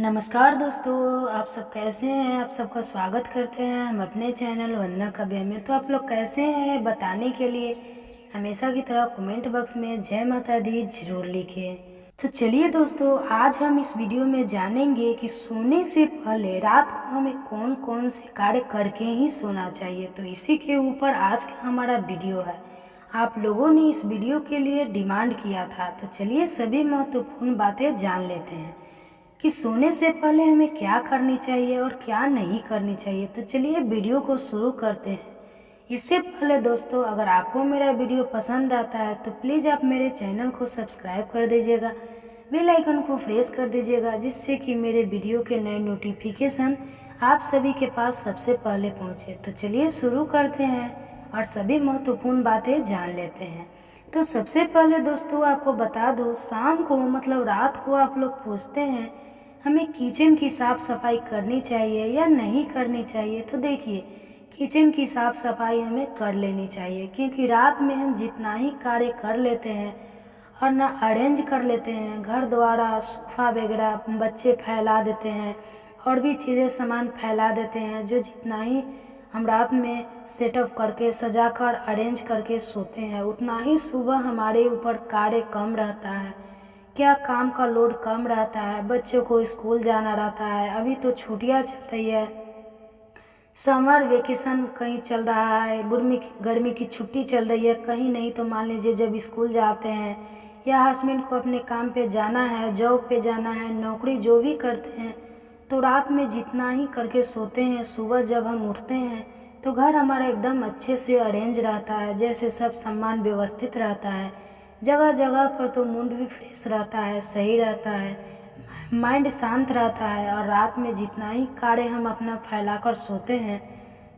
नमस्कार दोस्तों, आप सब कैसे हैं। आप सबका स्वागत करते हैं हम अपने चैनल वंदना काव्या में। तो आप लोग कैसे हैं बताने के लिए हमेशा की तरह कमेंट बॉक्स में जय माता दी जरूर लिखिए। तो चलिए दोस्तों, आज हम इस वीडियो में जानेंगे कि सोने से पहले रात को हमें कौन कौन से कार्य करके ही सोना चाहिए। तो इसी के ऊपर आज का हमारा वीडियो है। आप लोगों ने इस वीडियो के लिए डिमांड किया था, तो चलिए सभी महत्वपूर्ण बातें जान लेते हैं कि सोने से पहले हमें क्या करनी चाहिए और क्या नहीं करनी चाहिए। तो चलिए वीडियो को शुरू करते हैं। इससे पहले दोस्तों, अगर आपको मेरा वीडियो पसंद आता है तो प्लीज़ आप मेरे चैनल को सब्सक्राइब कर दीजिएगा, बेल आइकन को प्रेस कर दीजिएगा, जिससे कि मेरे वीडियो के नए नोटिफिकेशन आप सभी के पास सबसे पहले पहुंचे। तो चलिए शुरू करते हैं और सभी महत्वपूर्ण बातें जान लेते हैं। तो सबसे पहले दोस्तों आपको बता दो, शाम को मतलब रात को आप लोग पूछते हैं हमें किचन की साफ़ सफाई करनी चाहिए या नहीं करनी चाहिए। तो देखिए, किचन की साफ़ सफाई हमें कर लेनी चाहिए, क्योंकि रात में हम जितना ही कार्य कर लेते हैं और ना अरेंज कर लेते हैं, घर द्वारा सोफ़ा वगैरह बच्चे फैला देते हैं और भी चीज़ें सामान फैला देते हैं, जो जितना ही हम रात में सेटअप करके सजा कर अरेंज करके सोते हैं, उतना ही सुबह हमारे ऊपर कार्य कम रहता है। क्या काम का लोड कम रहता है, बच्चों को स्कूल जाना रहता है। अभी तो छुट्टियां चल रही है, समर वेकेशन कहीं चल रहा है, गर्मी की छुट्टी चल रही है कहीं, नहीं तो मान लीजिए जब स्कूल जाते हैं या हस्बैंड को अपने काम पे जाना है, जॉब पे जाना है, नौकरी जो भी करते हैं, तो रात में जितना ही करके सोते हैं, सुबह जब हम उठते हैं तो घर हमारा एकदम अच्छे से अरेंज रहता है, जैसे सब सामान व्यवस्थित रहता है। जगह जगह पर तो मूड भी फ्रेश रहता है, सही रहता है, माइंड शांत रहता है। और रात में जितना ही कार्य हम अपना फैलाकर सोते हैं,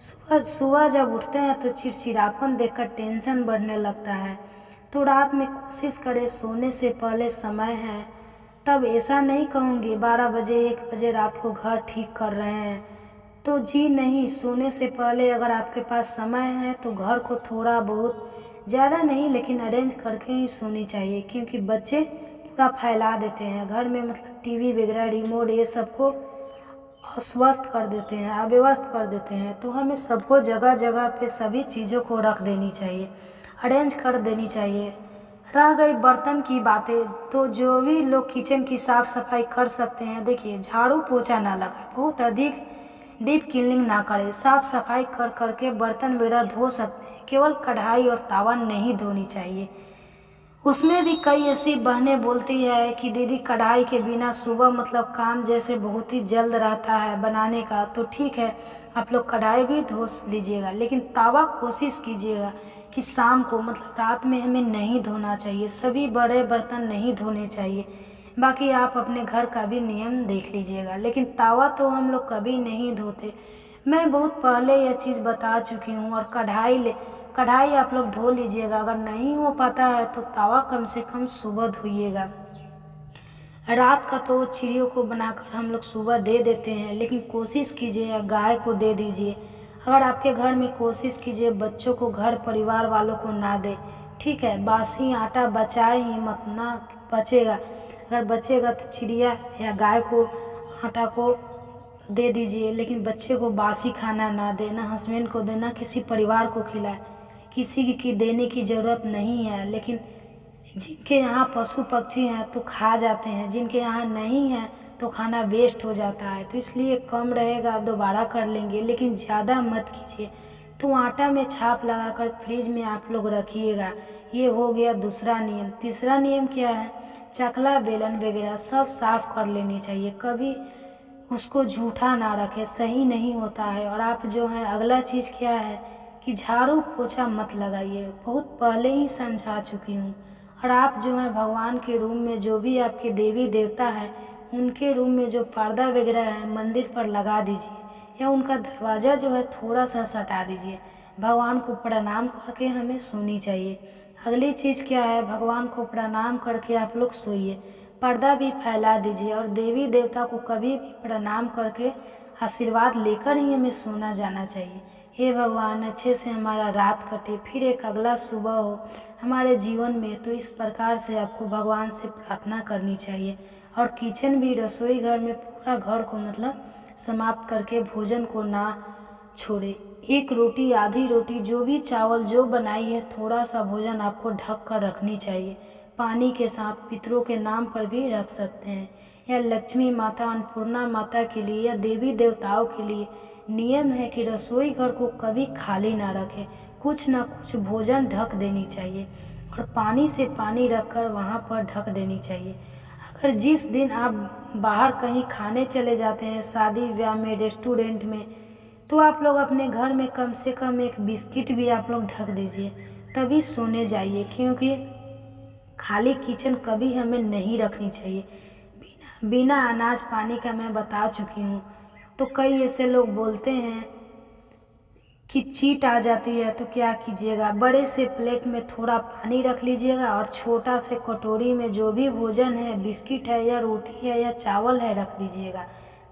सुबह सुबह जब उठते हैं तो चिड़चिड़ापन देखकर टेंशन बढ़ने लगता है। तो रात में कोशिश करें सोने से पहले समय है, तब ऐसा नहीं कहूँगी 12 बजे 1 बजे रात को घर ठीक कर रहे हैं, तो जी नहीं। सोने से पहले अगर आपके पास समय है तो घर को थोड़ा बहुत, ज़्यादा नहीं लेकिन अरेंज करके ही सोनी चाहिए, क्योंकि बच्चे पूरा फैला देते हैं घर में, मतलब टीवी वगैरह रिमोट ये सबको अस्वस्थ कर देते हैं, अव्यवस्थ कर देते हैं। तो हमें सबको जगह जगह पे सभी चीज़ों को रख देनी चाहिए, अरेंज कर देनी चाहिए। रह गई बर्तन की बातें, तो जो भी लोग किचन की साफ़ सफाई कर सकते हैं, देखिए झाड़ू पोछा ना लगाए, बहुत अधिक डीप क्लीनिंग ना करें, साफ़ सफाई कर करके बर्तन वगैरह धो सकते हैं, केवल कढ़ाई और तावा नहीं धोनी चाहिए। उसमें भी कई ऐसी बहनें बोलती है कि दीदी कढ़ाई के बिना सुबह मतलब काम जैसे बहुत ही जल्द रहता है बनाने का, तो ठीक है आप लोग कढ़ाई भी धो लीजिएगा, लेकिन तावा कोशिश कीजिएगा कि शाम को मतलब रात में हमें नहीं धोना चाहिए, सभी बड़े बर्तन नहीं धोने चाहिए। बाकी आप अपने घर का भी नियम देख लीजिएगा, लेकिन तावा तो हम लोग कभी नहीं धोते। मैं बहुत पहले यह चीज़ बता चुकी हूँ। और कढ़ाई आप लोग धो लीजिएगा, अगर नहीं हो पाता है तो तवा कम से कम सुबह धोइएगा। रात का तो चिड़ियों को बनाकर हम लोग सुबह दे देते हैं, लेकिन कोशिश कीजिए गाय को दे दीजिए। अगर आपके घर में, कोशिश कीजिए बच्चों को, घर परिवार वालों को ना दे, ठीक है। बासी आटा बचाए ही मत, ना बचेगा, अगर बचेगा तो चिड़िया या गाय को आटा को दे दीजिए, लेकिन बच्चे को बासी खाना ना दे, ना हस्बैंड को देना, किसी परिवार को खिलाए। किसी की देने की ज़रूरत नहीं है, लेकिन जिनके यहाँ पशु पक्षी हैं तो खा जाते हैं, जिनके यहाँ नहीं है तो खाना वेस्ट हो जाता है। तो इसलिए कम रहेगा दोबारा कर लेंगे, लेकिन ज़्यादा मत कीजिए। तो आटा में छाप लगाकर फ्रिज में आप लोग रखिएगा। ये हो गया दूसरा नियम। तीसरा नियम क्या है, चकला बेलन वगैरह सब साफ़ कर लेनी चाहिए, कभी उसको झूठा ना रखें, सही नहीं होता है। और आप जो है, अगला चीज़ क्या है कि झाड़ू पोछा मत लगाइए, बहुत पहले ही समझा चुकी हूँ। और आप जो है भगवान के रूम में, जो भी आपके देवी देवता है उनके रूम में जो पर्दा वगैरह है मंदिर पर लगा दीजिए, या उनका दरवाज़ा जो है थोड़ा सा सटा दीजिए। भगवान को प्रणाम करके हमें सोनी चाहिए। अगली चीज़ क्या है, भगवान को प्रणाम करके आप लोग सोइए, पर्दा भी फैला दीजिए। और देवी देवता को कभी भी प्रणाम करके आशीर्वाद लेकर ही हमें सोना जाना चाहिए। हे भगवान, अच्छे से हमारा रात कटे, फिर एक अगला सुबह हो हमारे जीवन में। तो इस प्रकार से आपको भगवान से प्रार्थना करनी चाहिए। और किचन भी, रसोई घर में पूरा घर को मतलब समाप्त करके भोजन को ना छोड़े। एक रोटी, आधी रोटी, जो भी चावल जो बनाई है, थोड़ा सा भोजन आपको ढक कर रखनी चाहिए। पानी के साथ पितरों के नाम पर भी रख सकते हैं। या लक्ष्मी माता, अन्नपूर्णा माता के लिए या देवी देवताओं के लिए नियम है कि रसोई घर को कभी खाली ना रखें, कुछ ना कुछ भोजन ढक देनी चाहिए और पानी से पानी रखकर वहाँ पर ढक देनी चाहिए। अगर जिस दिन आप बाहर कहीं खाने चले जाते हैं, शादी ब्याह में, रेस्टोरेंट में, तो आप लोग अपने घर में कम से कम एक बिस्किट भी आप लोग ढक दीजिए, तभी सोने जाइए। क्योंकि खाली किचन कभी हमें नहीं रखनी चाहिए। बिना अनाज पानी का मैं बता चुकी हूँ। तो कई ऐसे लोग बोलते हैं कि चीट आ जाती है, तो क्या कीजिएगा, बड़े से प्लेट में थोड़ा पानी रख लीजिएगा और छोटा से कटोरी में जो भी भोजन है, बिस्किट है या रोटी है या चावल है, रख दीजिएगा,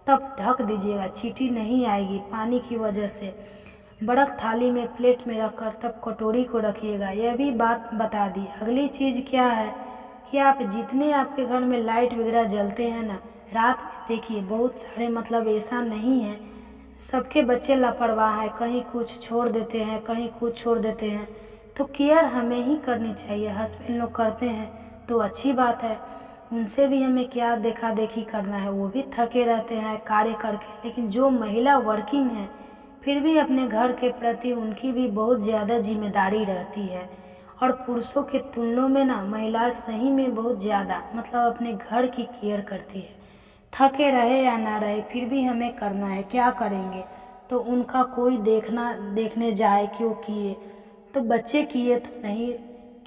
तब ढक दीजिएगा। चींटी नहीं आएगी पानी की वजह से। बड़ा थाली में प्लेट में रखकर तब कटोरी को रखिएगा। यह भी बात बता दी। अगली चीज़ क्या है कि आप जितने आपके घर में लाइट वगैरह जलते हैं ना, रात में देखिए बहुत सारे मतलब ऐसा नहीं है, सबके बच्चे लापरवाह है, कहीं कुछ छोड़ देते हैं, कहीं कुछ छोड़ देते हैं। तो केयर हमें ही करनी चाहिए। हस्बैंड लोग करते हैं तो अच्छी बात है, उनसे भी हमें क्या देखा देखी करना है, वो भी थके रहते हैं कार्य करके। लेकिन जो महिला वर्किंग है, फिर भी अपने घर के प्रति उनकी भी बहुत ज़्यादा जिम्मेदारी रहती है। और पुरुषों के तुलना में ना महिला सही में बहुत ज़्यादा मतलब अपने घर की केयर करती है। थके रहे या ना रहे, फिर भी हमें करना है। क्या करेंगे, तो उनका कोई देखने जाए कि वो किए, तो बच्चे किए तो नहीं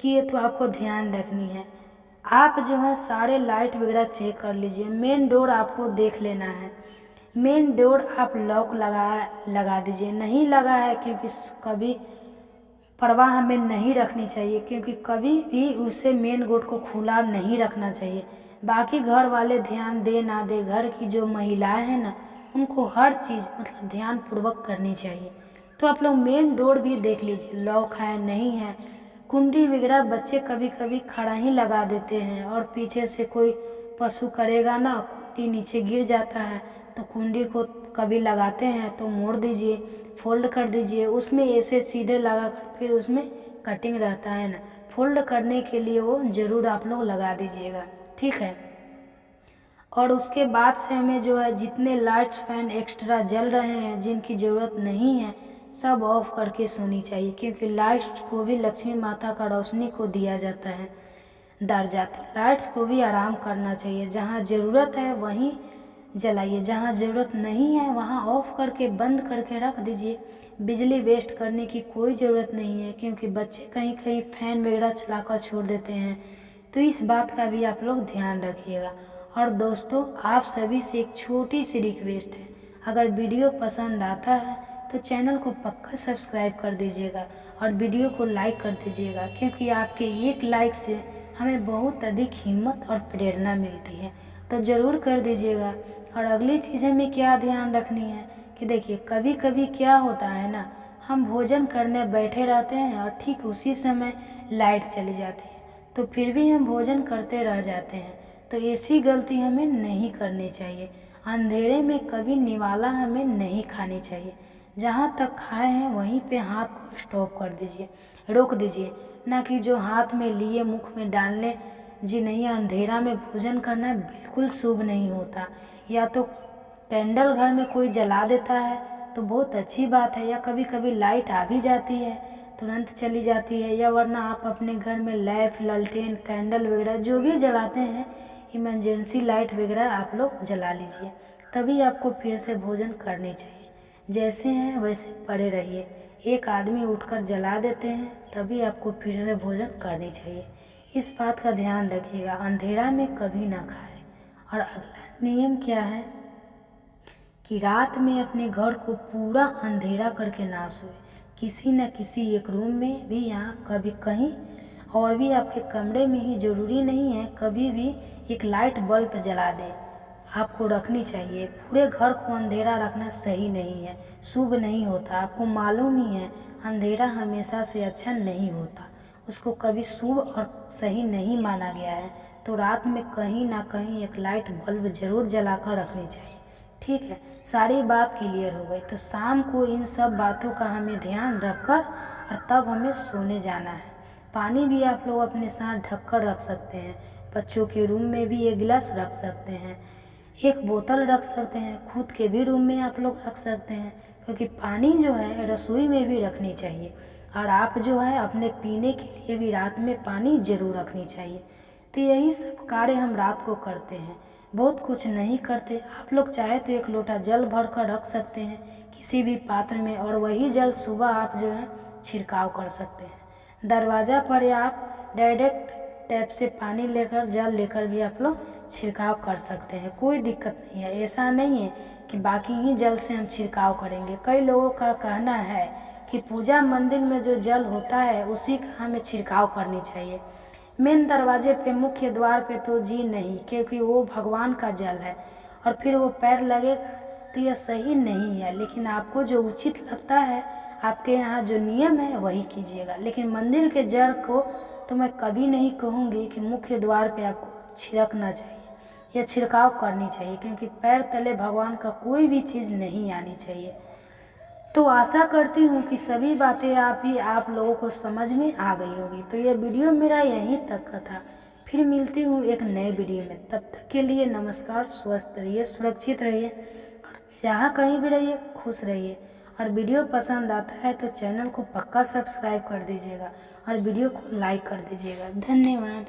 किए, तो आपको ध्यान रखनी है। आप जो है सारे लाइट वगैरह चेक कर लीजिए। मेन डोर आपको देख लेना है। मेन डोर आप लॉक लगा दीजिए। नहीं लगा है क्योंकि कभी परवाह हमें नहीं रखनी चाहिए, क्योंकि कभी भी उसे मेन गेट को खुला नहीं रखना चाहिए। बाकी घर वाले ध्यान दे ना दे, घर की जो महिलाएं हैं ना, उनको हर चीज़ मतलब ध्यान पूर्वक करनी चाहिए। तो आप लोग मेन डोर भी देख लीजिए, लॉक है नहीं है। कुंडी वगैरह बच्चे कभी कभी खड़ा ही लगा देते हैं और पीछे से कोई पशु करेगा ना, कुंडी नीचे गिर जाता है, तो कुंडी को कभी लगाते हैं तो मोड़ दीजिए, फोल्ड कर दीजिए। उसमें ऐसे सीधे लगा कर फिर उसमें कटिंग रहता है ना, फोल्ड करने के लिए वो ज़रूर आप लोग लगा दीजिएगा, ठीक है। और उसके बाद से हमें जो है जितने लाइट्स फैन एक्स्ट्रा जल रहे हैं, जिनकी ज़रूरत नहीं है, सब ऑफ करके सोनी चाहिए। क्योंकि लाइट्स को भी लक्ष्मी माता का रोशनी को दिया जाता है दर्जा, तो लाइट्स को भी आराम करना चाहिए। जहाँ ज़रूरत है वहीं जलाइए, जहाँ ज़रूरत नहीं है वहाँ ऑफ करके बंद करके रख दीजिए। बिजली वेस्ट करने की कोई ज़रूरत नहीं है, क्योंकि बच्चे कहीं कहीं फैन वगैरह चलाकर छोड़ देते हैं। तो इस बात का भी आप लोग ध्यान रखिएगा। और दोस्तों, आप सभी से एक छोटी सी रिक्वेस्ट है, अगर वीडियो पसंद आता है तो चैनल को पक्का सब्सक्राइब कर दीजिएगा और वीडियो को लाइक कर दीजिएगा, क्योंकि आपके एक लाइक से हमें बहुत अधिक हिम्मत और प्रेरणा मिलती है। तो ज़रूर कर दीजिएगा। और अगली चीज़ हमें क्या ध्यान रखनी है कि देखिए, कभी कभी क्या होता है ना, हम भोजन करने बैठे रहते हैं और ठीक उसी समय लाइट चली जाती है, तो फिर भी हम भोजन करते रह जाते हैं। तो ऐसी गलती हमें नहीं करनी चाहिए। अंधेरे में कभी निवाला हमें नहीं खानी चाहिए। जहाँ तक खाए हैं वहीं पे हाथ को स्टॉप कर दीजिए, रोक दीजिए, ना कि जो हाथ में लिए मुख में डालने। जी नहीं, अंधेरा में भोजन करना बिल्कुल शुभ नहीं होता। या तो कैंडल घर में कोई जला देता है तो बहुत अच्छी बात है, या कभी कभी लाइट आ भी जाती है तुरंत चली जाती है, या वरना आप अपने घर में लैंप, लालटेन, कैंडल वगैरह जो भी जलाते हैं, इमरजेंसी लाइट वगैरह आप लोग जला लीजिए, तभी आपको फिर से भोजन करनी चाहिए। जैसे हैं वैसे पड़े रहिए। एक आदमी उठकर जला देते हैं तभी आपको फिर से भोजन करनी चाहिए। इस बात का ध्यान रखिएगा, अंधेरा में कभी ना खाएं। और अगला नियम क्या है कि रात में अपने घर को पूरा अंधेरा करके ना सोए। किसी न किसी एक रूम में भी, यहाँ कभी कहीं और भी आपके कमरे में ही, ज़रूरी नहीं है कभी भी एक लाइट बल्ब जला दे, आपको रखनी चाहिए। पूरे घर को अंधेरा रखना सही नहीं है, शुभ नहीं होता। आपको मालूम ही है अंधेरा हमेशा से अच्छा नहीं होता, उसको कभी शुभ और सही नहीं माना गया है। तो रात में कहीं ना कहीं एक लाइट बल्ब ज़रूर जला कर रखनी चाहिए। ठीक है, सारी बात क्लियर हो गई। तो शाम को इन सब बातों का हमें ध्यान रखकर और तब हमें सोने जाना है। पानी भी आप लोग अपने साथ ढक कर रख सकते हैं। बच्चों के रूम में भी एक गिलास रख सकते हैं, एक बोतल रख सकते हैं, खुद के भी रूम में आप लोग रख सकते हैं, क्योंकि पानी जो है रसोई में भी रखनी चाहिए। और आप जो है अपने पीने के लिए भी रात में पानी ज़रूर रखनी चाहिए। तो यही सब कार्य हम रात को करते हैं, बहुत कुछ नहीं करते। आप लोग चाहे तो एक लोटा जल भर कर रख सकते हैं किसी भी पात्र में, और वही जल सुबह आप जो है छिड़काव कर सकते हैं दरवाज़ा पर, या आप डायरेक्ट टैप से पानी लेकर जल लेकर भी आप लोग छिड़काव कर सकते हैं, कोई दिक्कत नहीं है। ऐसा नहीं है कि बाकी ही जल से हम छिड़काव करेंगे। कई लोगों का कहना है कि पूजा मंदिर में जो जल होता है उसी का हमें छिड़काव करनी चाहिए। मेन दरवाजे पे, मुख्य द्वार पे तो जी नहीं, क्योंकि वो भगवान का जल है और फिर वो पैर लगेगा, तो यह सही नहीं है। लेकिन आपको जो उचित लगता है, आपके यहाँ जो नियम है वही कीजिएगा। लेकिन मंदिर के जल को तो मैं कभी नहीं कहूँगी कि मुख्य द्वार पे आपको छिड़कना चाहिए या छिड़काव करनी चाहिए, क्योंकि पैर तले भगवान का कोई भी चीज़ नहीं आनी चाहिए। तो आशा करती हूँ कि सभी बातें आप लोगों को समझ में आ गई होगी। तो ये वीडियो मेरा यहीं तक का था। फिर मिलती हूँ एक नए वीडियो में, तब तक के लिए नमस्कार। स्वस्थ रहिए, सुरक्षित रहिए, और जहाँ कहीं भी रहिए खुश रहिए। और वीडियो पसंद आता है तो चैनल को पक्का सब्सक्राइब कर दीजिएगा और वीडियो को लाइक कर दीजिएगा। धन्यवाद।